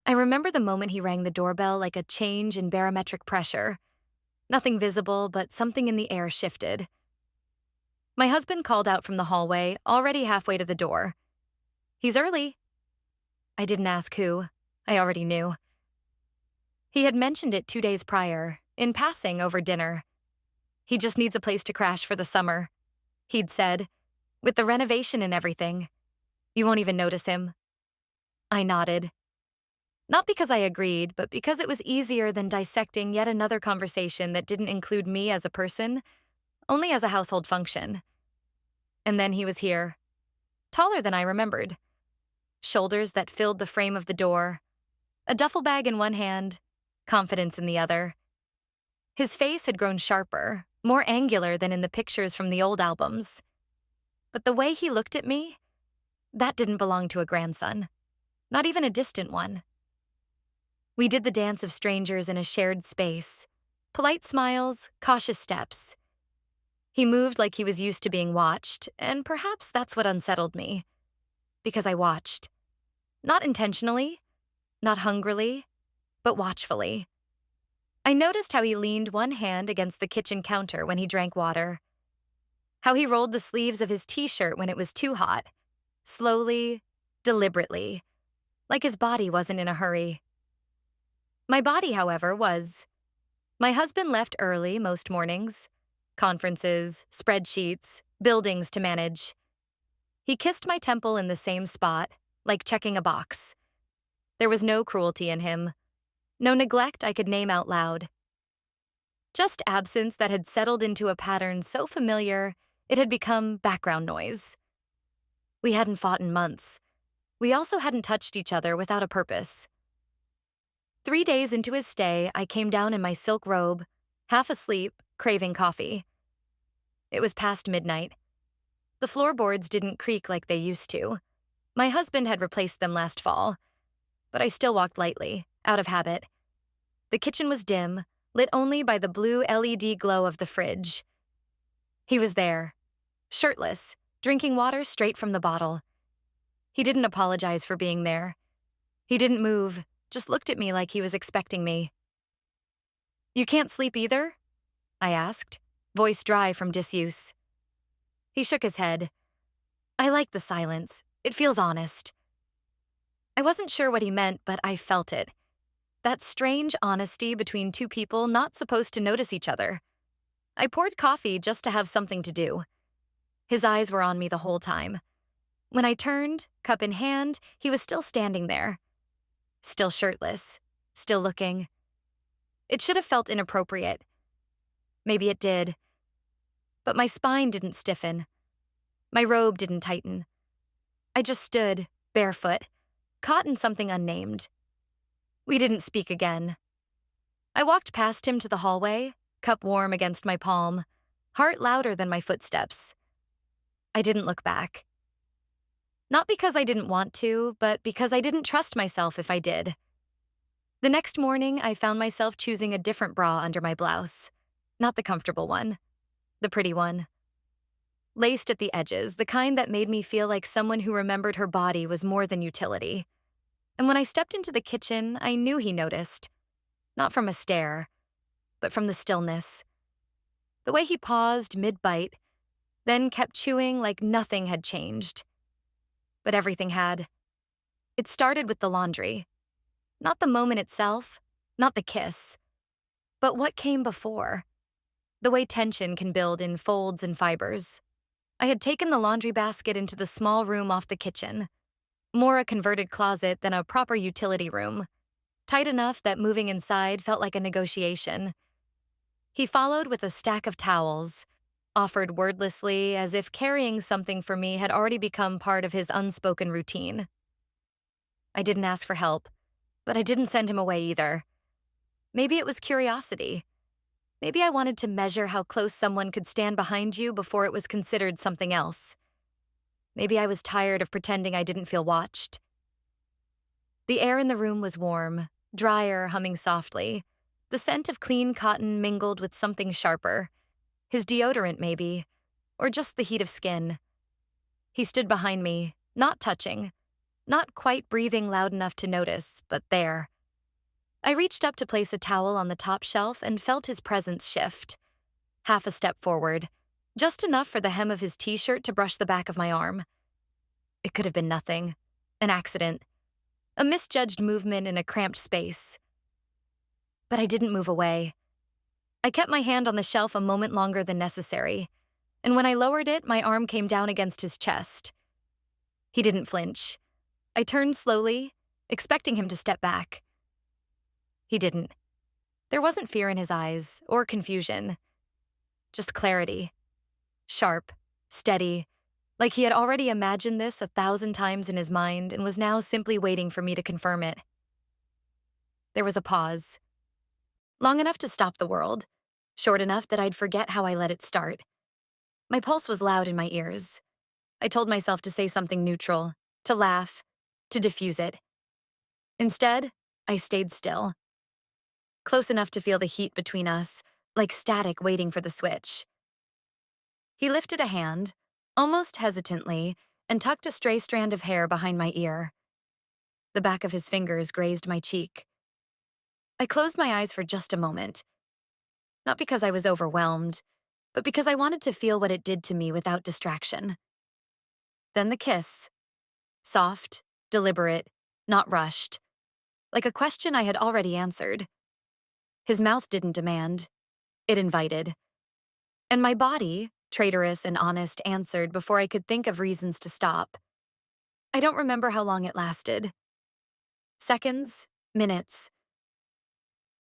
I remember the moment he rang the doorbell like a change in barometric pressure. Nothing visible, but something in the air shifted. My husband called out from the hallway, already halfway to the door. "He's early." I didn't ask who. I already knew. He had mentioned it 2 days prior, in passing over dinner. "He just needs a place to crash for the summer," he'd said. "With the renovation and everything. You won't even notice him." I nodded. Not because I agreed, but because it was easier than dissecting yet another conversation that didn't include me as a person, only as a household function. And then he was here. Taller than I remembered. Shoulders that filled the frame of the door. A duffel bag in one hand, confidence in the other. His face had grown sharper, more angular than in the pictures from the old albums. But the way he looked at me, that didn't belong to a grandson. Not even a distant one. We did the dance of strangers in a shared space. Polite smiles, cautious steps. He moved like he was used to being watched, and perhaps that's what unsettled me. Because I watched. Not intentionally, not hungrily, but watchfully. I noticed how he leaned one hand against the kitchen counter when he drank water. How he rolled the sleeves of his t-shirt when it was too hot. Slowly, deliberately. Like his body wasn't in a hurry. My body, however, was. My husband left early most mornings. Conferences, spreadsheets, buildings to manage. He kissed my temple in the same spot, like checking a box. There was no cruelty in him. No neglect I could name out loud. Just absence that had settled into a pattern so familiar it had become background noise. We hadn't fought in months. We also hadn't touched each other without a purpose. 3 days into his stay, I came down in my silk robe, half asleep, craving coffee. It was past midnight. The floorboards didn't creak like they used to. My husband had replaced them last fall, but I still walked lightly, out of habit. The kitchen was dim, lit only by the blue LED glow of the fridge. He was there, shirtless, drinking water straight from the bottle. He didn't apologize for being there. He didn't move, just looked at me like he was expecting me. "You can't sleep either?" I asked, voice dry from disuse. He shook his head. "I like the silence. It feels honest." I wasn't sure what he meant, but I felt it. That strange honesty between two people not supposed to notice each other. I poured coffee just to have something to do. His eyes were on me the whole time. When I turned, cup in hand, he was still standing there. Still shirtless, still looking. It should have felt inappropriate. Maybe it did. But my spine didn't stiffen. My robe didn't tighten. I just stood, barefoot, caught in something unnamed. We didn't speak again. I walked past him to the hallway, cup warm against my palm, heart louder than my footsteps. I didn't look back. Not because I didn't want to, but because I didn't trust myself if I did. The next morning, I found myself choosing a different bra under my blouse. Not the comfortable one. The pretty one. Laced at the edges, the kind that made me feel like someone who remembered her body was more than utility. And when I stepped into the kitchen, I knew he noticed. Not from a stare, but from the stillness. The way he paused mid-bite, then kept chewing like nothing had changed. But everything had. It started with the laundry. Not the moment itself, not the kiss, but what came before. The way tension can build in folds and fibers. I had taken the laundry basket into the small room off the kitchen. More a converted closet than a proper utility room. Tight enough that moving inside felt like a negotiation. He followed with a stack of towels, offered wordlessly as if carrying something for me had already become part of his unspoken routine. I didn't ask for help, but I didn't send him away either. Maybe it was curiosity. Maybe I wanted to measure how close someone could stand behind you before it was considered something else. Maybe I was tired of pretending I didn't feel watched. The air in the room was warm, drier, humming softly. The scent of clean cotton mingled with something sharper. His deodorant, maybe, or just the heat of skin. He stood behind me, not touching, not quite breathing loud enough to notice, but there. I reached up to place a towel on the top shelf and felt his presence shift. Half a step forward, just enough for the hem of his t-shirt to brush the back of my arm. It could have been nothing. An accident. A misjudged movement in a cramped space. But I didn't move away. I kept my hand on the shelf a moment longer than necessary, and when I lowered it, my arm came down against his chest. He didn't flinch. I turned slowly, expecting him to step back. He didn't. There wasn't fear in his eyes, or confusion. Just clarity. Sharp, steady, like he had already imagined this 1,000 times in his mind and was now simply waiting for me to confirm it. There was a pause. Long enough to stop the world, short enough that I'd forget how I let it start. My pulse was loud in my ears. I told myself to say something neutral, to laugh, to diffuse it. Instead, I stayed still. Close enough to feel the heat between us, like static waiting for the switch. He lifted a hand, almost hesitantly, and tucked a stray strand of hair behind my ear. The back of his fingers grazed my cheek. I closed my eyes for just a moment. Not because I was overwhelmed, but because I wanted to feel what it did to me without distraction. Then the kiss. Soft, deliberate, not rushed. Like a question I had already answered. His mouth didn't demand. It invited. And my body, traitorous and honest, answered before I could think of reasons to stop. I don't remember how long it lasted. Seconds, minutes.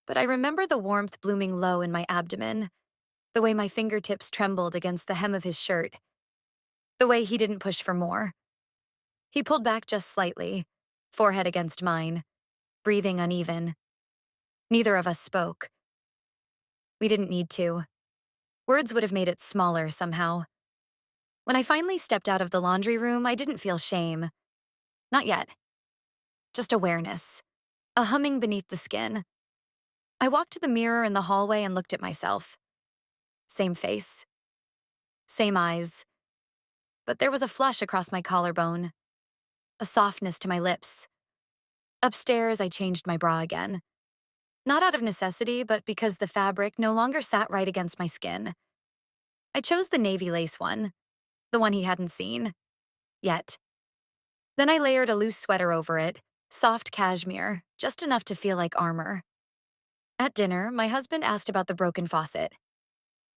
But I remember the warmth blooming low in my abdomen, the way my fingertips trembled against the hem of his shirt, the way he didn't push for more. He pulled back just slightly, forehead against mine, breathing uneven. Neither of us spoke. We didn't need to. Words would have made it smaller somehow. When I finally stepped out of the laundry room, I didn't feel shame. Not yet. Just awareness. A humming beneath the skin. I walked to the mirror in the hallway and looked at myself. Same face. Same eyes. But there was a flush across my collarbone. A softness to my lips. Upstairs, I changed my bra again. Not out of necessity, but because the fabric no longer sat right against my skin. I chose the navy lace one, the one he hadn't seen. Yet. Then I layered a loose sweater over it, soft cashmere, just enough to feel like armor. At dinner, my husband asked about the broken faucet.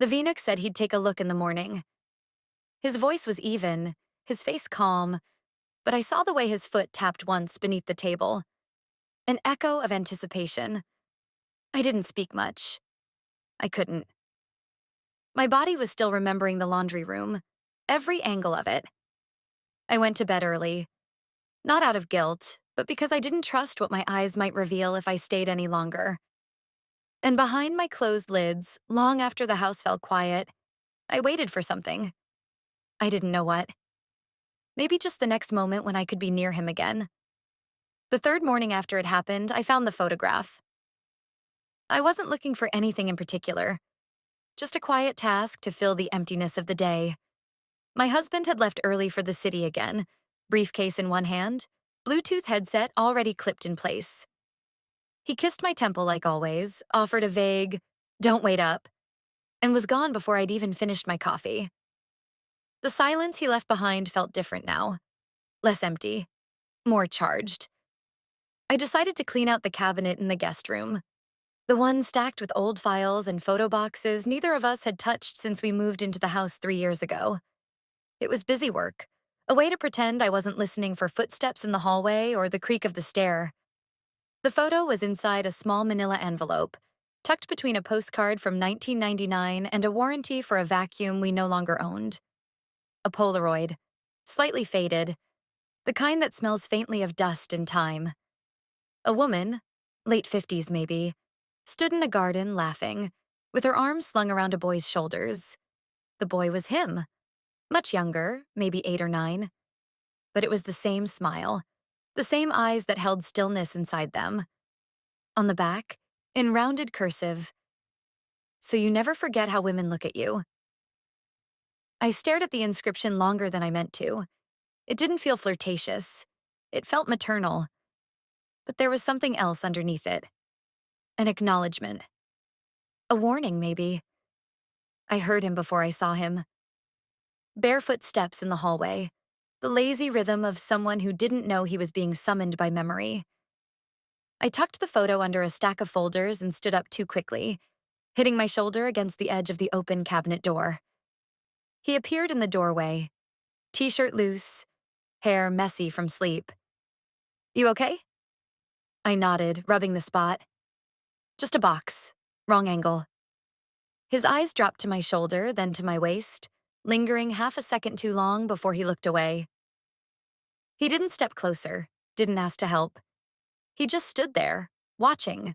The Vinook said he'd take a look in the morning. His voice was even, his face calm, but I saw the way his foot tapped once beneath the table. An echo of anticipation. I didn't speak much. I couldn't. My body was still remembering the laundry room, every angle of it. I went to bed early, not out of guilt, but because I didn't trust what my eyes might reveal if I stayed any longer. And behind my closed lids, long after the house fell quiet, I waited for something. I didn't know what. Maybe just the next moment when I could be near him again. The third morning after it happened, I found the photograph. I wasn't looking for anything in particular. Just a quiet task to fill the emptiness of the day. My husband had left early for the city again, briefcase in one hand, Bluetooth headset already clipped in place. He kissed my temple like always, offered a vague, "Don't wait up," and was gone before I'd even finished my coffee. The silence he left behind felt different now. Less empty. More charged. I decided to clean out the cabinet in the guest room. The one stacked with old files and photo boxes neither of us had touched since we moved into the house 3 years ago. It was busy work, a way to pretend I wasn't listening for footsteps in the hallway or the creak of the stair. The photo was inside a small manila envelope, tucked between a postcard from 1999 and a warranty for a vacuum we no longer owned. A Polaroid, slightly faded, the kind that smells faintly of dust and time. A woman, late 50s maybe, stood in a garden laughing, with her arms slung around a boy's shoulders. The boy was him, much younger, maybe 8 or 9. But it was the same smile, the same eyes that held stillness inside them. On the back, in rounded cursive, "So you never forget how women look at you." I stared at the inscription longer than I meant to. It didn't feel flirtatious. It felt maternal, but there was something else underneath it. An acknowledgement. A warning, maybe. I heard him before I saw him. Barefoot steps in the hallway. The lazy rhythm of someone who didn't know he was being summoned by memory. I tucked the photo under a stack of folders and stood up too quickly, hitting my shoulder against the edge of the open cabinet door. He appeared in the doorway, t-shirt loose, hair messy from sleep. "You okay?" I nodded, rubbing the spot. "Just a box. Wrong angle." His eyes dropped to my shoulder, then to my waist, lingering half a second too long before he looked away. He didn't step closer, didn't ask to help. He just stood there, watching.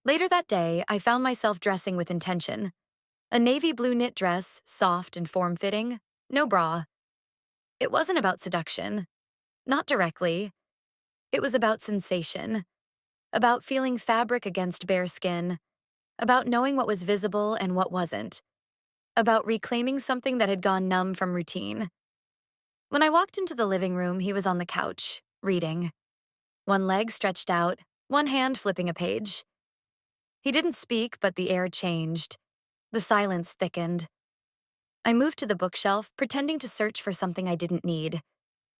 Later that day, I found myself dressing with intention. A navy blue knit dress, soft and form-fitting, no bra. It wasn't about seduction. Not directly. It was about sensation. About feeling fabric against bare skin. About knowing what was visible and what wasn't. About reclaiming something that had gone numb from routine. When I walked into the living room, he was on the couch, reading. One leg stretched out, one hand flipping a page. He didn't speak, but the air changed. The silence thickened. I moved to the bookshelf, pretending to search for something I didn't need.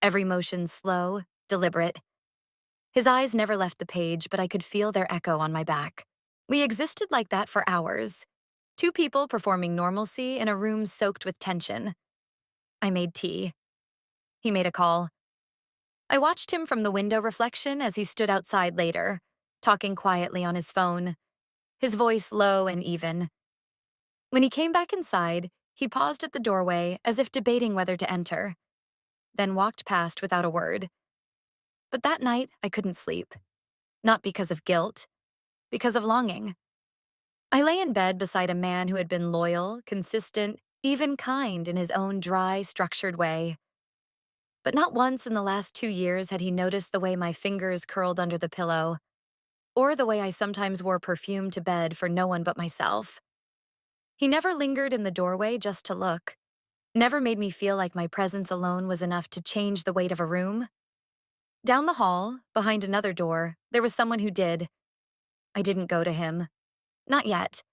Every motion slow, deliberate. His eyes never left the page, but I could feel their echo on my back. We existed like that for hours. Two people performing normalcy in a room soaked with tension. I made tea. He made a call. I watched him from the window reflection as he stood outside later, talking quietly on his phone, his voice low and even. When he came back inside, he paused at the doorway as if debating whether to enter, then walked past without a word. But that night, I couldn't sleep. Not because of guilt, because of longing. I lay in bed beside a man who had been loyal, consistent, even kind in his own dry, structured way. But not once in the last 2 years had he noticed the way my fingers curled under the pillow, or the way I sometimes wore perfume to bed for no one but myself. He never lingered in the doorway just to look, never made me feel like my presence alone was enough to change the weight of a room. Down the hall, behind another door, there was someone who did. I didn't go to him. Not yet.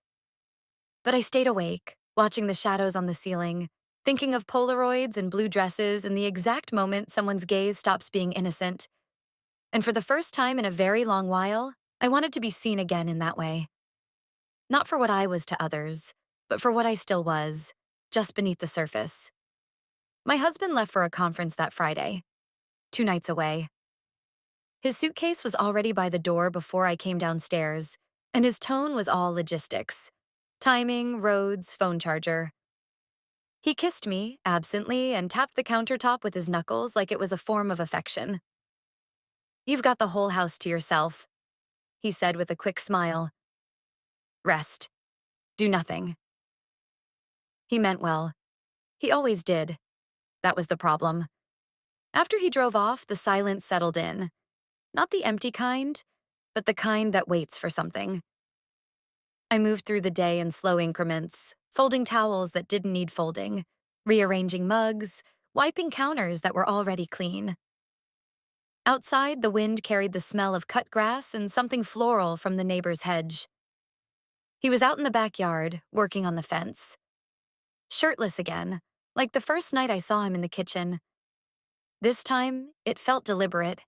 But I stayed awake, watching the shadows on the ceiling, thinking of Polaroids and blue dresses in the exact moment someone's gaze stops being innocent. And for the first time in a very long while, I wanted to be seen again in that way. Not for what I was to others, but for what I still was, just beneath the surface. My husband left for a conference that Friday, 2 nights away. His suitcase was already by the door before I came downstairs, and his tone was all logistics. Timing, roads, phone charger. He kissed me, absently, and tapped the countertop with his knuckles like it was a form of affection. "You've got the whole house to yourself," he said with a quick smile. "Rest. Do nothing." He meant well. He always did. That was the problem. After he drove off, the silence settled in. Not the empty kind, but the kind that waits for something. I moved through the day in slow increments, folding towels that didn't need folding, rearranging mugs, wiping counters that were already clean. Outside, the wind carried the smell of cut grass and something floral from the neighbor's hedge. He was out in the backyard, working on the fence. Shirtless again, like the first night I saw him in the kitchen. This time, it felt deliberate.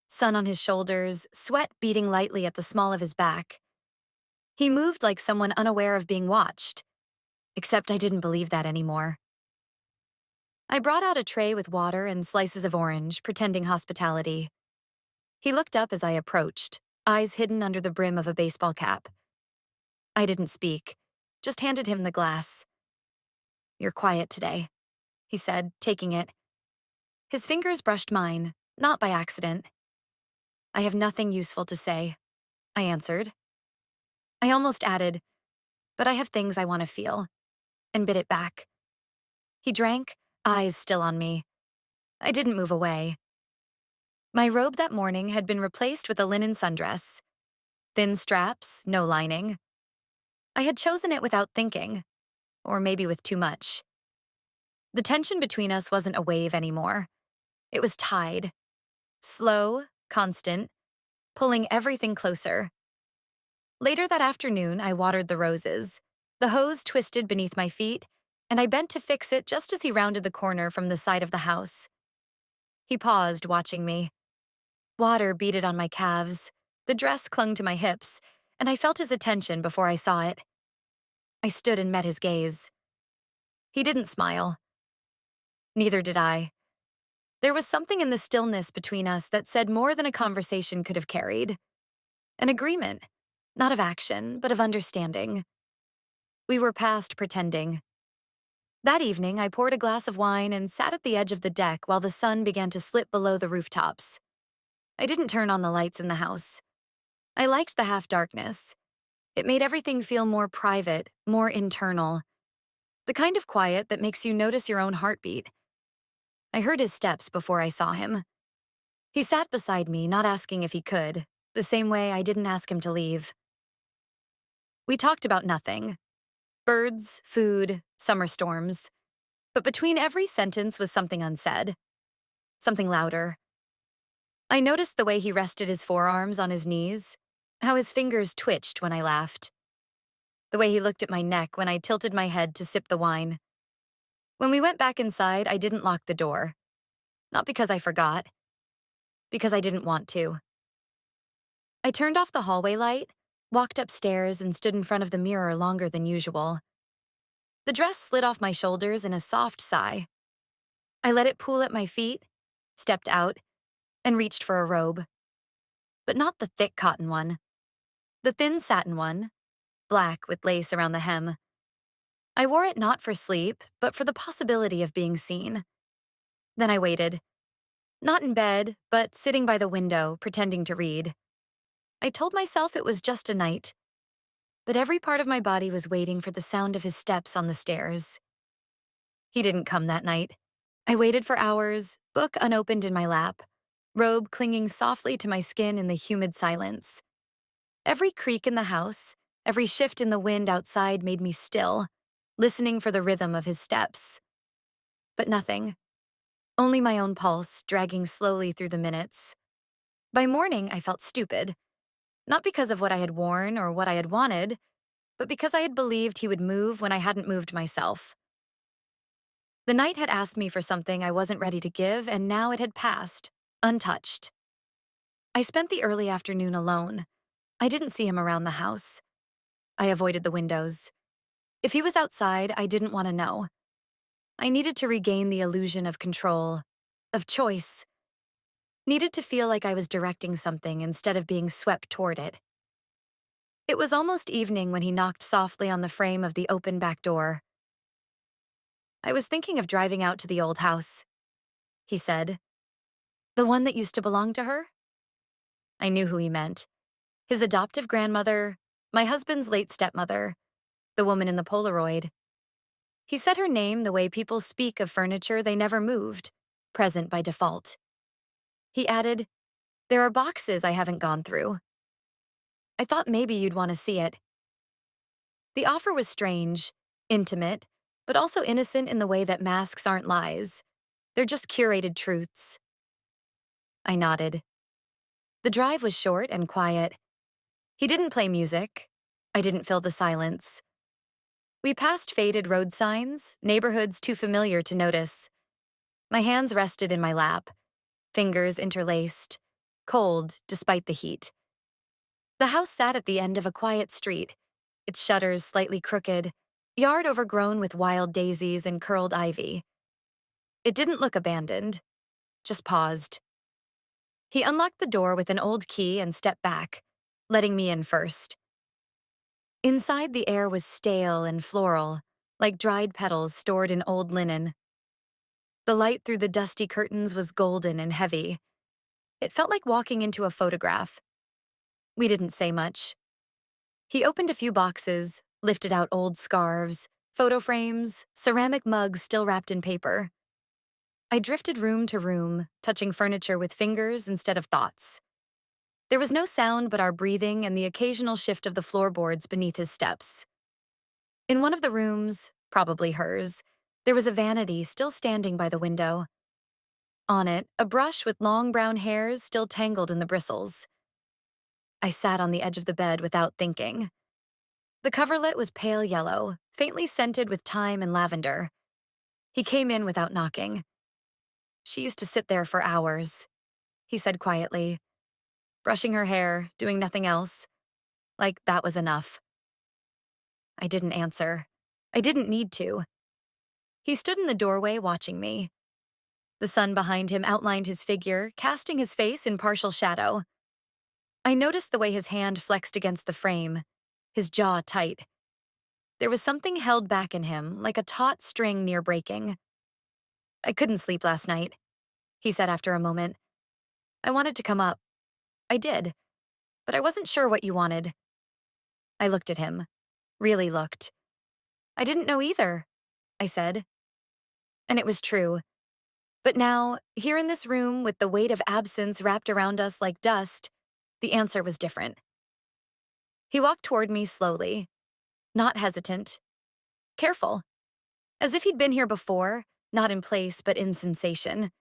Sun on his shoulders, sweat beating lightly at the small of his back. He moved like someone unaware of being watched, except I didn't believe that anymore. I brought out a tray with water and slices of orange, pretending hospitality. He looked up as I approached, eyes hidden under the brim of a baseball cap. I didn't speak, just handed him the glass. "You're quiet today," he said, taking it. His fingers brushed mine, not by accident. "I have nothing useful to say," I answered. I almost added, "But I have things I want to feel," and bit it back. He drank, eyes still on me. I didn't move away. My robe that morning had been replaced with a linen sundress. Thin straps, no lining. I had chosen it without thinking, or maybe with too much. The tension between us wasn't a wave anymore. It was tide. slow, constant, pulling everything closer. Later that afternoon, I watered the roses. The hose twisted beneath my feet, and I bent to fix it just as he rounded the corner from the side of the house. He paused, watching me. Water beaded on my calves. The dress clung to my hips, and I felt his attention before I saw it. I stood and met his gaze. He didn't smile. Neither did I. There was something in the stillness between us that said more than a conversation could have carried. An agreement, not of action, but of understanding. We were past pretending. That evening, I poured a glass of wine and sat at the edge of the deck while the sun began to slip below the rooftops. I didn't turn on the lights in the house. I liked the half-darkness. It made everything feel more private, more internal. The kind of quiet that makes you notice your own heartbeat. I heard his steps before I saw him. He sat beside me, not asking if he could, the same way I didn't ask him to leave. We talked about nothing. Birds, food, summer storms. But between every sentence was something unsaid. Something louder. I noticed the way he rested his forearms on his knees, how his fingers twitched when I laughed. The way he looked at my neck when I tilted my head to sip the wine. When we went back inside, I didn't lock the door. Not because I forgot. Because I didn't want to. I turned off the hallway light, walked upstairs, and stood in front of the mirror longer than usual. The dress slid off my shoulders in a soft sigh. I let it pool at my feet, stepped out, and reached for a robe. But not the thick cotton one. The thin satin one, black with lace around the hem. I wore it not for sleep, but for the possibility of being seen. Then I waited. Not in bed, but sitting by the window, pretending to read. I told myself it was just a night. But every part of my body was waiting for the sound of his steps on the stairs. He didn't come that night. I waited for hours, book unopened in my lap, robe clinging softly to my skin in the humid silence. Every creak in the house, every shift in the wind outside made me still, listening for the rhythm of his steps. But nothing. Only my own pulse, dragging slowly through the minutes. By morning, I felt stupid. Not because of what I had worn or what I had wanted, but because I had believed he would move when I hadn't moved myself. The night had asked me for something I wasn't ready to give, and now it had passed, untouched. I spent the early afternoon alone. I didn't see him around the house. I avoided the windows. If he was outside, I didn't want to know. I needed to regain the illusion of control, of choice. Needed to feel like I was directing something instead of being swept toward it. It was almost evening when he knocked softly on the frame of the open back door. I was thinking of driving out to the old house, he said. The one that used to belong to her? I knew who he meant. His adoptive grandmother, my husband's late stepmother, the woman in the Polaroid. He said her name the way people speak of furniture they never moved, present by default. He added, "There are boxes I haven't gone through. I thought maybe you'd want to see it." The offer was strange, intimate, but also innocent in the way that masks aren't lies. They're just curated truths. I nodded. The drive was short and quiet. He didn't play music. I didn't fill the silence. We passed faded road signs, neighborhoods too familiar to notice. My hands rested in my lap, fingers interlaced, cold despite the heat. The house sat at the end of a quiet street, its shutters slightly crooked, yard overgrown with wild daisies and curled ivy. It didn't look abandoned, just paused. He unlocked the door with an old key and stepped back, letting me in first. Inside, the air was stale and floral, like dried petals stored in old linen. The light through the dusty curtains was golden and heavy. It felt like walking into a photograph. We didn't say much. He opened a few boxes, lifted out old scarves, photo frames, ceramic mugs still wrapped in paper. I drifted room to room, touching furniture with fingers instead of thoughts. There was no sound but our breathing and the occasional shift of the floorboards beneath his steps. In one of the rooms, probably hers, there was a vanity still standing by the window. On it, a brush with long brown hairs still tangled in the bristles. I sat on the edge of the bed without thinking. The coverlet was pale yellow, faintly scented with thyme and lavender. He came in without knocking. "She used to sit there for hours," he said quietly, brushing her hair, doing nothing else. Like that was enough. I didn't answer. I didn't need to. He stood in the doorway watching me. The sun behind him outlined his figure, casting his face in partial shadow. I noticed the way his hand flexed against the frame, his jaw tight. There was something held back in him, like a taut string near breaking. "I couldn't sleep last night," he said after a moment. "I wanted to come up. I did, but I wasn't sure what you wanted." I looked at him. Really looked. "I didn't know either," I said. And it was true. But now, here in this room with the weight of absence wrapped around us like dust, the answer was different. He walked toward me slowly, not hesitant, careful, as if he'd been here before, not in place but in sensation.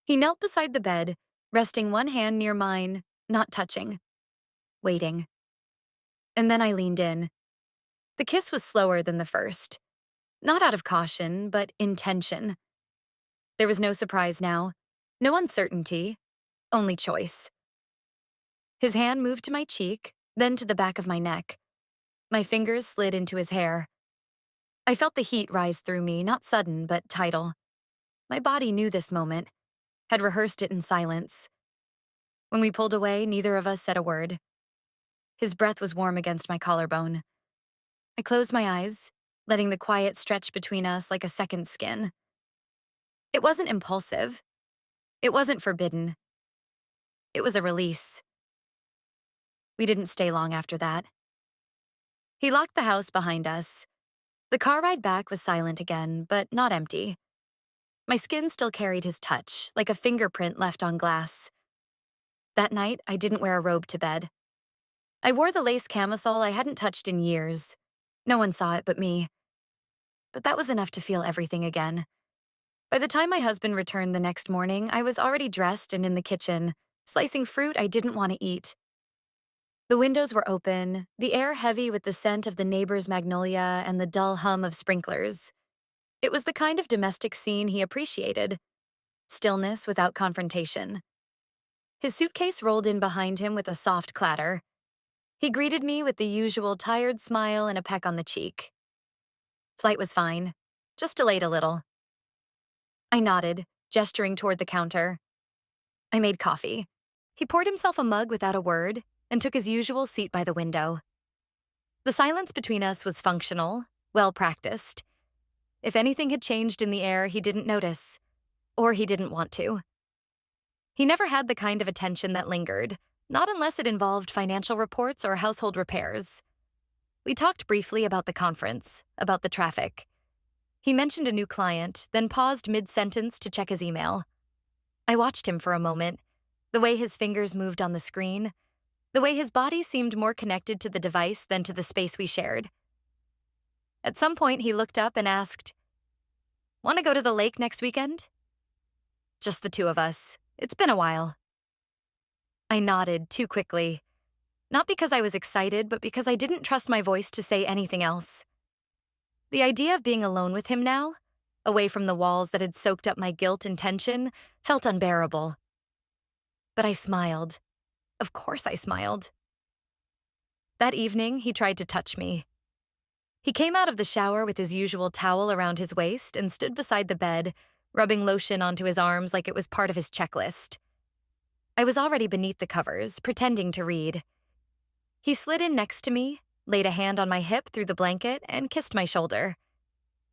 He knelt beside the bed, resting one hand near mine, not touching, waiting. And then I leaned in. The kiss was slower than the first, not out of caution, but intention. There was no surprise now, no uncertainty, only choice. His hand moved to my cheek, then to the back of my neck. My fingers slid into his hair. I felt the heat rise through me, not sudden, but tidal. My body knew this moment, had rehearsed it in silence. When we pulled away, neither of us said a word. His breath was warm against my collarbone. I closed my eyes, letting the quiet stretch between us like a second skin. It wasn't impulsive. It wasn't forbidden. It was a release. We didn't stay long after that. He locked the house behind us. The car ride back was silent again, but not empty. My skin still carried his touch, like a fingerprint left on glass. That night, I didn't wear a robe to bed. I wore the lace camisole I hadn't touched in years. No one saw it but me. But that was enough to feel everything again. By the time my husband returned the next morning, I was already dressed and in the kitchen, slicing fruit I didn't want to eat. The windows were open, the air heavy with the scent of the neighbor's magnolia and the dull hum of sprinklers. It was the kind of domestic scene he appreciated. Stillness without confrontation. His suitcase rolled in behind him with a soft clatter. He greeted me with the usual tired smile and a peck on the cheek. Flight was fine, just delayed a little. I nodded, gesturing toward the counter. I made coffee. He poured himself a mug without a word and took his usual seat by the window. The silence between us was functional, well-practiced. If anything had changed in the air, he didn't notice, or he didn't want to. He never had the kind of attention that lingered, not unless it involved financial reports or household repairs. We talked briefly about the conference, about the traffic. He mentioned a new client, then paused mid-sentence to check his email. I watched him for a moment, the way his fingers moved on the screen, the way his body seemed more connected to the device than to the space we shared. At some point, he looked up and asked, "Want to go to the lake next weekend?" Just the two of us. It's been a while. I nodded too quickly. Not because I was excited, but because I didn't trust my voice to say anything else. The idea of being alone with him now, away from the walls that had soaked up my guilt and tension, felt unbearable. But I smiled. Of course I smiled. That evening, he tried to touch me. He came out of the shower with his usual towel around his waist and stood beside the bed, rubbing lotion onto his arms like it was part of his checklist. I was already beneath the covers, pretending to read. He slid in next to me, laid a hand on my hip through the blanket, and kissed my shoulder.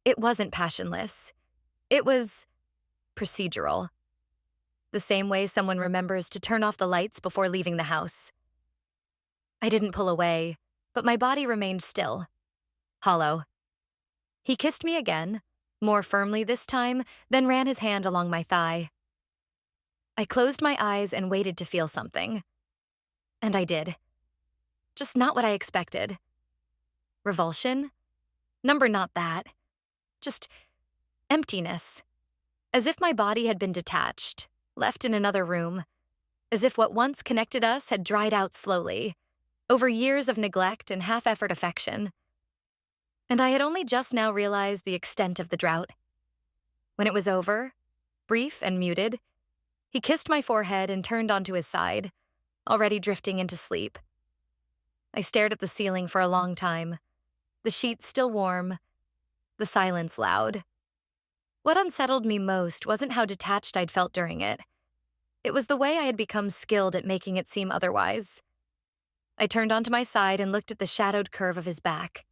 It wasn't passionless. It was procedural. The same way someone remembers to turn off the lights before leaving the house. I didn't pull away, but my body remained still, hollow. He kissed me again, more firmly this time, then ran his hand along my thigh. I closed my eyes and waited to feel something. And I did. Just not what I expected. Revulsion? Not that. Just emptiness. As if my body had been detached, left in another room, as if what once connected us had dried out slowly, over years of neglect and half-effort affection. And I had only just now realized the extent of the drought. When it was over, brief and muted, he kissed my forehead and turned onto his side, already drifting into sleep. I stared at the ceiling for a long time, the sheets still warm, the silence loud. What unsettled me most wasn't how detached I'd felt during it. It was the way I had become skilled at making it seem otherwise. I turned onto my side and looked at the shadowed curve of his back.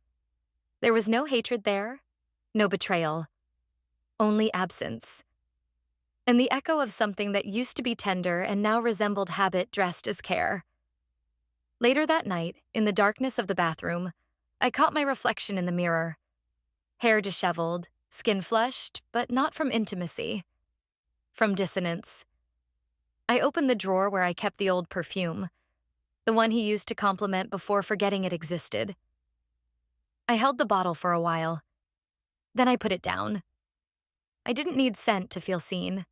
There was no hatred there, no betrayal, only absence. And the echo of something that used to be tender and now resembled habit dressed as care. Later that night, in the darkness of the bathroom, I caught my reflection in the mirror. Hair disheveled, skin flushed, but not from intimacy. From dissonance. I opened the drawer where I kept the old perfume, the one he used to compliment before forgetting it existed. I held the bottle for a while. Then I put it down. I didn't need scent to feel seen.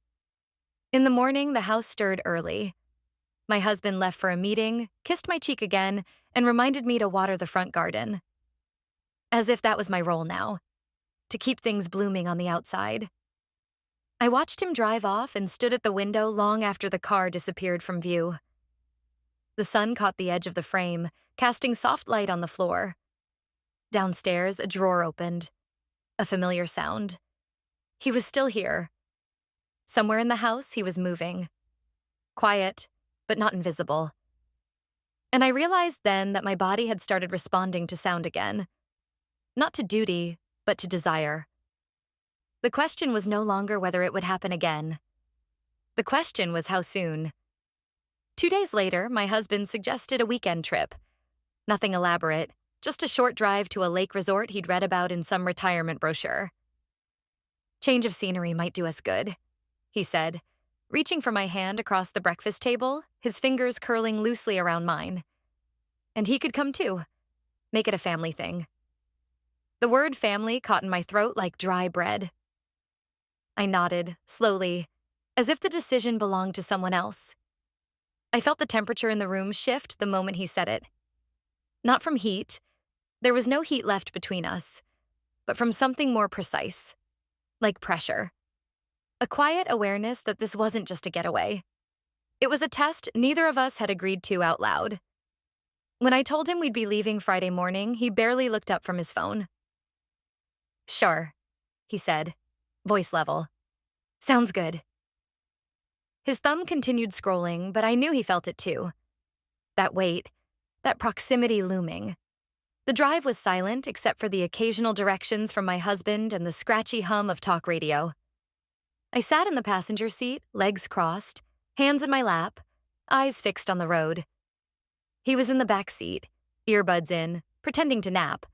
In the morning, the house stirred early. My husband left for a meeting, kissed my cheek again, and reminded me to water the front garden. As if that was my role now, to keep things blooming on the outside. I watched him drive off and stood at the window long after the car disappeared from view. The sun caught the edge of the frame, casting soft light on the floor. Downstairs, a drawer opened. A familiar sound. He was still here. Somewhere in the house, he was moving. Quiet, but not invisible. And I realized then that my body had started responding to sound again. Not to duty, but to desire. The question was no longer whether it would happen again. The question was how soon. 2 days later, my husband suggested a weekend trip. Nothing elaborate, just a short drive to a lake resort he'd read about in some retirement brochure. Change of scenery might do us good, he said, reaching for my hand across the breakfast table, his fingers curling loosely around mine. And he could come too. Make it a family thing. The word family caught in my throat like dry bread. I nodded, slowly, as if the decision belonged to someone else. I felt the temperature in the room shift the moment he said it. Not from heat. There was no heat left between us, but from something more precise, like pressure. A quiet awareness that this wasn't just a getaway. It was a test neither of us had agreed to out loud. When I told him we'd be leaving Friday morning, he barely looked up from his phone. Sure, he said, voice level. Sounds good. His thumb continued scrolling, but I knew he felt it too. That weight, that proximity looming. The drive was silent except for the occasional directions from my husband and the scratchy hum of talk radio. I sat in the passenger seat, legs crossed, hands in my lap, eyes fixed on the road. He was in the back seat, earbuds in, pretending to nap.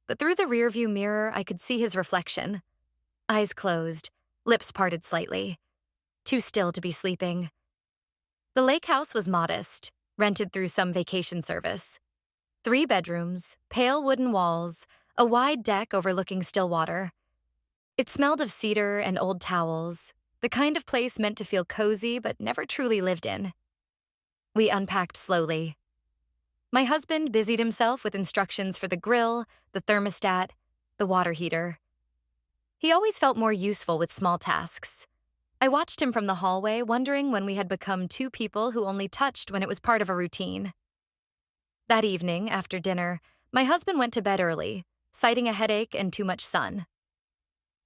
But through the rearview mirror, I could see his reflection. Eyes closed, lips parted slightly. Too still to be sleeping. The lake house was modest, rented through some vacation service. 3 bedrooms, pale wooden walls, a wide deck overlooking still water. It smelled of cedar and old towels, the kind of place meant to feel cozy but never truly lived in. We unpacked slowly. My husband busied himself with instructions for the grill, the thermostat, the water heater. He always felt more useful with small tasks. I watched him from the hallway, wondering when we had become 2 people who only touched when it was part of a routine. That evening, after dinner, my husband went to bed early, citing a headache and too much sun.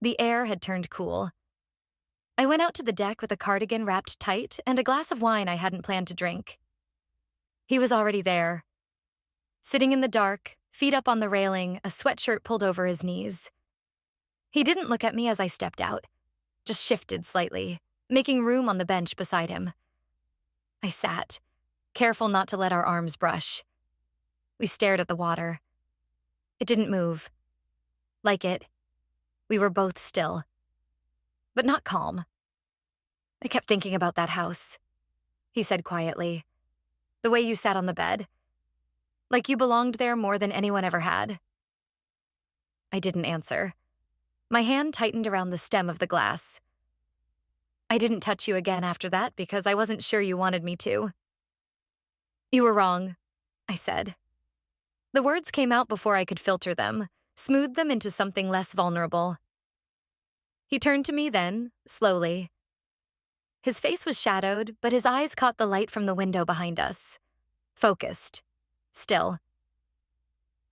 The air had turned cool. I went out to the deck with a cardigan wrapped tight and a glass of wine I hadn't planned to drink. He was already there. Sitting in the dark, feet up on the railing, a sweatshirt pulled over his knees. He didn't look at me as I stepped out, just shifted slightly, making room on the bench beside him. I sat, careful not to let our arms brush. We stared at the water. It didn't move. Like it, we were both still. But not calm. I kept thinking about that house, he said quietly. The way you sat on the bed. Like you belonged there more than anyone ever had. I didn't answer. My hand tightened around the stem of the glass. I didn't touch you again after that because I wasn't sure you wanted me to. You were wrong, I said. The words came out before I could filter them, smooth them into something less vulnerable. He turned to me then, slowly. His face was shadowed, but his eyes caught the light from the window behind us. Focused. Still.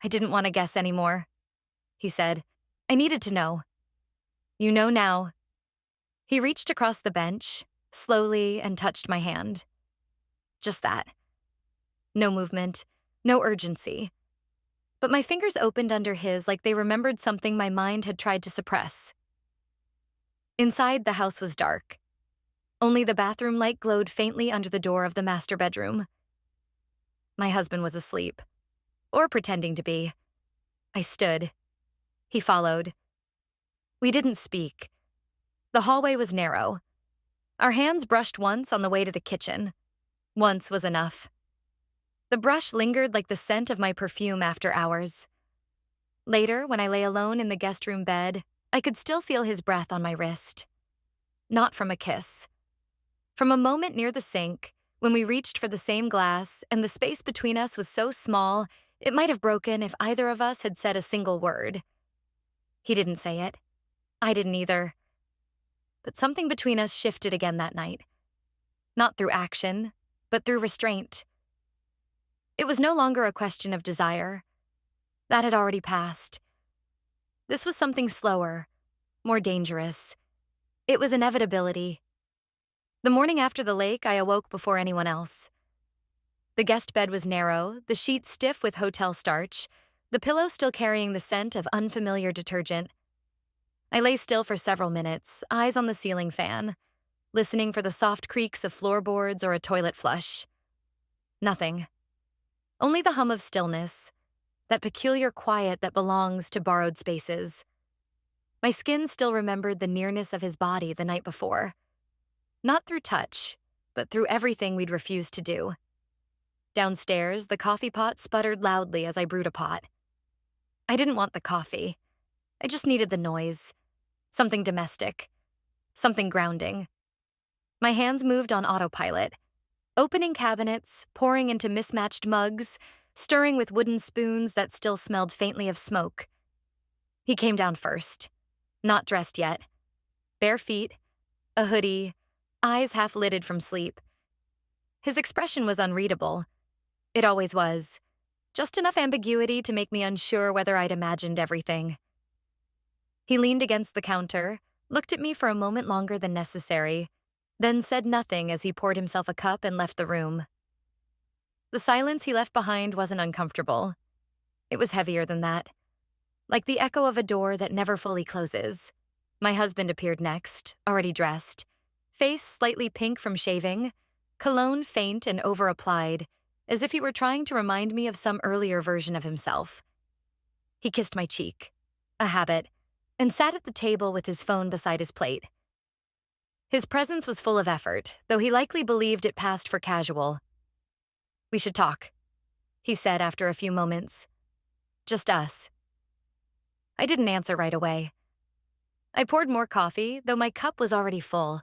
I didn't want to guess anymore, he said. I needed to know. You know now. He reached across the bench, slowly, and touched my hand. Just that. No movement, no urgency. But my fingers opened under his like they remembered something my mind had tried to suppress. Inside, the house was dark. Only the bathroom light glowed faintly under the door of the master bedroom. My husband was asleep. Or pretending to be. I stood. He followed. We didn't speak. The hallway was narrow. Our hands brushed once on the way to the kitchen. Once was enough. The brush lingered like the scent of my perfume after hours. Later, when I lay alone in the guest room bed, I could still feel his breath on my wrist. Not from a kiss. From a moment near the sink, when we reached for the same glass and the space between us was so small, it might have broken if either of us had said a single word. He didn't say it. I didn't either. But something between us shifted again that night. Not through action, but through restraint. It was no longer a question of desire. That had already passed. This was something slower, more dangerous. It was inevitability. The morning after the lake, I awoke before anyone else. The guest bed was narrow, the sheets stiff with hotel starch, the pillow still carrying the scent of unfamiliar detergent. I lay still for several minutes, eyes on the ceiling fan, listening for the soft creaks of floorboards or a toilet flush. Nothing. Only the hum of stillness, that peculiar quiet that belongs to borrowed spaces. My skin still remembered the nearness of his body the night before. Not through touch, but through everything we'd refused to do. Downstairs, the coffee pot sputtered loudly as I brewed a pot. I didn't want the coffee. I just needed the noise. Something domestic. Something grounding. My hands moved on autopilot, opening cabinets, pouring into mismatched mugs, stirring with wooden spoons that still smelled faintly of smoke. He came down first, not dressed yet. Bare feet, a hoodie, eyes half-lidded from sleep. His expression was unreadable. It always was. Just enough ambiguity to make me unsure whether I'd imagined everything. He leaned against the counter, looked at me for a moment longer than necessary, then said nothing as he poured himself a cup and left the room. The silence he left behind wasn't uncomfortable. It was heavier than that. Like the echo of a door that never fully closes. My husband appeared next, already dressed. Face slightly pink from shaving, cologne faint and over-applied, as if he were trying to remind me of some earlier version of himself. He kissed my cheek, a habit, and sat at the table with his phone beside his plate. His presence was full of effort, though he likely believed it passed for casual. We should talk, he said after a few moments. Just us. I didn't answer right away. I poured more coffee, though my cup was already full.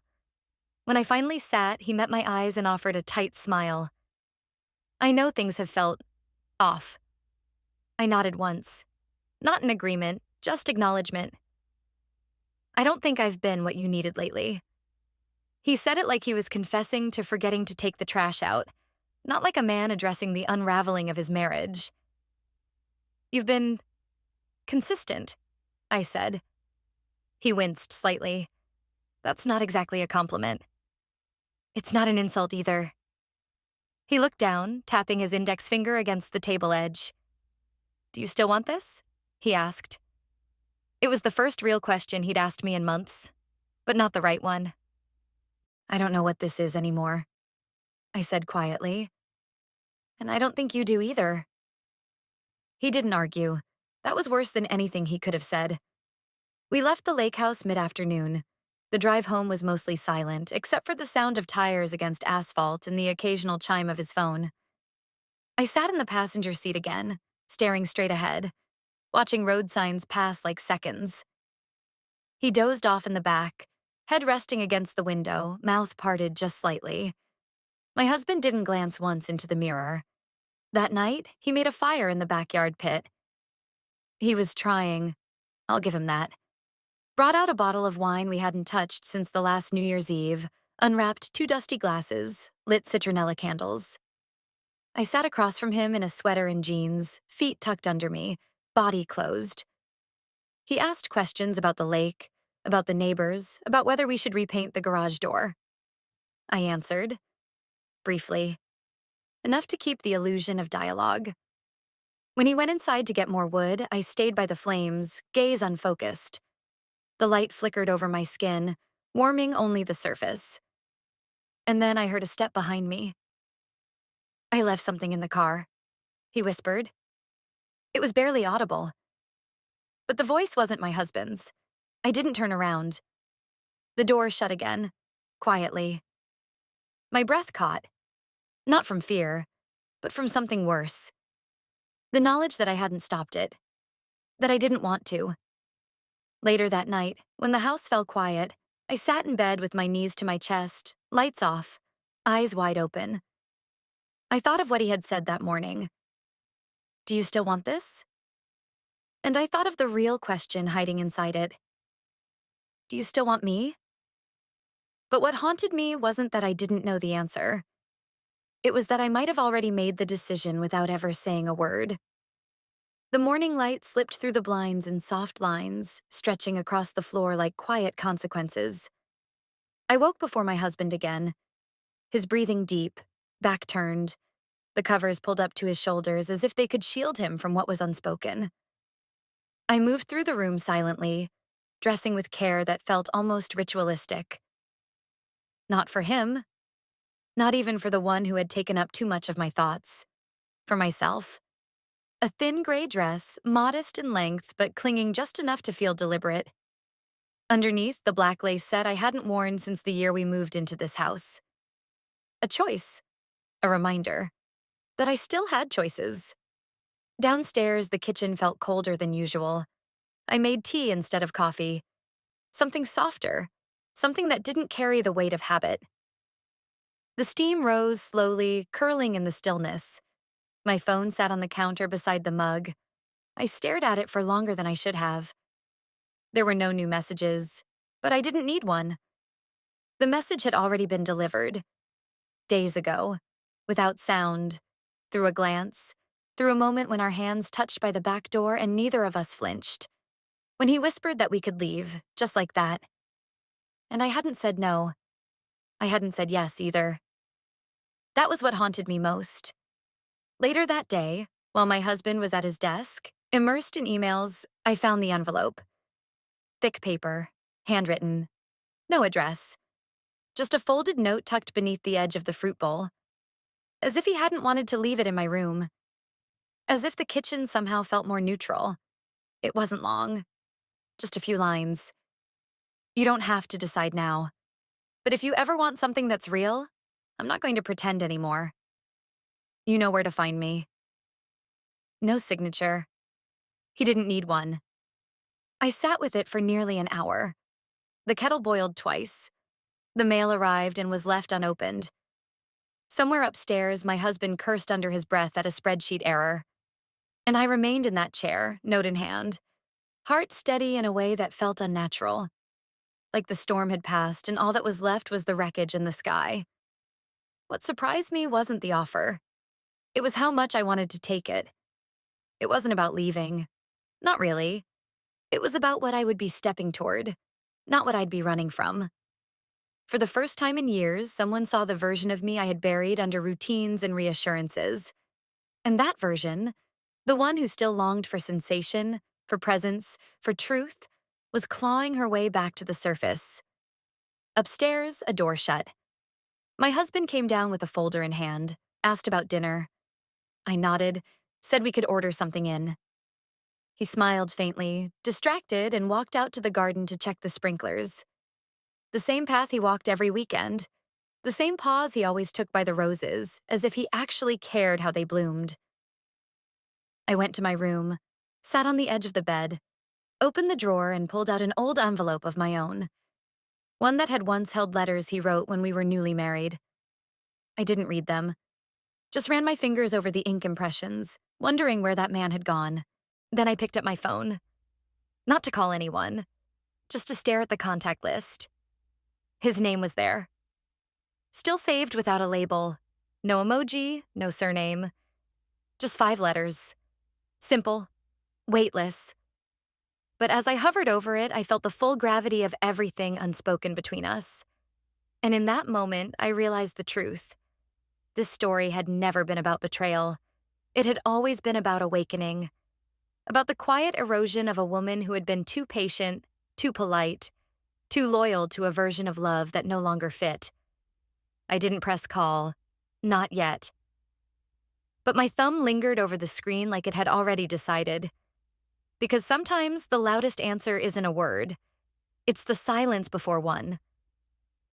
When I finally sat, he met my eyes and offered a tight smile. I know things have felt off. I nodded once. Not an agreement, just acknowledgement. I don't think I've been what you needed lately. He said it like he was confessing to forgetting to take the trash out, not like a man addressing the unraveling of his marriage. You've been consistent, I said. He winced slightly. That's not exactly a compliment. It's not an insult either. He looked down, tapping his index finger against the table edge. Do you still want this? He asked. It was the first real question he'd asked me in months, but not the right one. I don't know what this is anymore, I said quietly. And I don't think you do either. He didn't argue. That was worse than anything he could have said. We left the lake house mid-afternoon. The drive home was mostly silent, except for the sound of tires against asphalt and the occasional chime of his phone. I sat in the passenger seat again, staring straight ahead, watching road signs pass like seconds. He dozed off in the back, head resting against the window, mouth parted just slightly. My husband didn't glance once into the mirror. That night, he made a fire in the backyard pit. He was trying. I'll give him that. Brought out a bottle of wine we hadn't touched since the last New Year's Eve, unwrapped 2 dusty glasses, lit citronella candles. I sat across from him in a sweater and jeans, feet tucked under me, body closed. He asked questions about the lake, about the neighbors, about whether we should repaint the garage door. I answered, briefly, enough to keep the illusion of dialogue. When he went inside to get more wood, I stayed by the flames, gaze unfocused. The light flickered over my skin, warming only the surface. And then I heard a step behind me. "I left something in the car," he whispered. It was barely audible. But the voice wasn't my husband's. I didn't turn around. The door shut again, quietly. My breath caught, not from fear, but from something worse. The knowledge that I hadn't stopped it, that I didn't want to. Later that night, when the house fell quiet, I sat in bed with my knees to my chest, lights off, eyes wide open. I thought of what he had said that morning. "Do you still want this?" And I thought of the real question hiding inside it. "Do you still want me?" But what haunted me wasn't that I didn't know the answer. It was that I might have already made the decision without ever saying a word. The morning light slipped through the blinds in soft lines, stretching across the floor like quiet consequences. I woke before my husband again, his breathing deep, back turned, the covers pulled up to his shoulders as if they could shield him from what was unspoken. I moved through the room silently, dressing with care that felt almost ritualistic. Not for him, not even for the one who had taken up too much of my thoughts. For myself. A thin gray dress, modest in length but clinging just enough to feel deliberate. Underneath, the black lace set I hadn't worn since the year we moved into this house. A choice. A reminder. That I still had choices. Downstairs, the kitchen felt colder than usual. I made tea instead of coffee. Something softer. Something that didn't carry the weight of habit. The steam rose slowly, curling in the stillness. My phone sat on the counter beside the mug. I stared at it for longer than I should have. There were no new messages, but I didn't need one. The message had already been delivered. Days ago, without sound, through a glance, through a moment when our hands touched by the back door and neither of us flinched. When he whispered that we could leave, just like that. And I hadn't said no. I hadn't said yes either. That was what haunted me most. Later that day, while my husband was at his desk, immersed in emails, I found the envelope. Thick paper, handwritten, no address. Just a folded note tucked beneath the edge of the fruit bowl. As if he hadn't wanted to leave it in my room. As if the kitchen somehow felt more neutral. It wasn't long. Just a few lines. "You don't have to decide now. But if you ever want something that's real, I'm not going to pretend anymore. You know where to find me." No signature. He didn't need one. I sat with it for nearly an hour. The kettle boiled twice. The mail arrived and was left unopened. Somewhere upstairs, my husband cursed under his breath at a spreadsheet error. And I remained in that chair, note in hand, heart steady in a way that felt unnatural. Like the storm had passed and all that was left was the wreckage in the sky. What surprised me wasn't the offer. It was how much I wanted to take it. It wasn't about leaving. Not really. It was about what I would be stepping toward, not what I'd be running from. For the first time in years, someone saw the version of me I had buried under routines and reassurances. And that version, the one who still longed for sensation, for presence, for truth, was clawing her way back to the surface. Upstairs, a door shut. My husband came down with a folder in hand, asked about dinner. I nodded, said we could order something in. He smiled faintly, distracted, and walked out to the garden to check the sprinklers. The same path he walked every weekend. The same pause he always took by the roses, as if he actually cared how they bloomed. I went to my room, sat on the edge of the bed, opened the drawer and pulled out an old envelope of my own. One that had once held letters he wrote when we were newly married. I didn't read them, just ran my fingers over the ink impressions, wondering where that man had gone. Then I picked up my phone. Not to call anyone, just to stare at the contact list. His name was there. Still saved without a label. No emoji, no surname. Just 5 letters. Simple. Weightless. But as I hovered over it, I felt the full gravity of everything unspoken between us. And in that moment, I realized the truth. This story had never been about betrayal. It had always been about awakening. About the quiet erosion of a woman who had been too patient, too polite, too loyal to a version of love that no longer fit. I didn't press call. Not yet. But my thumb lingered over the screen like it had already decided. Because sometimes the loudest answer isn't a word. It's the silence before one.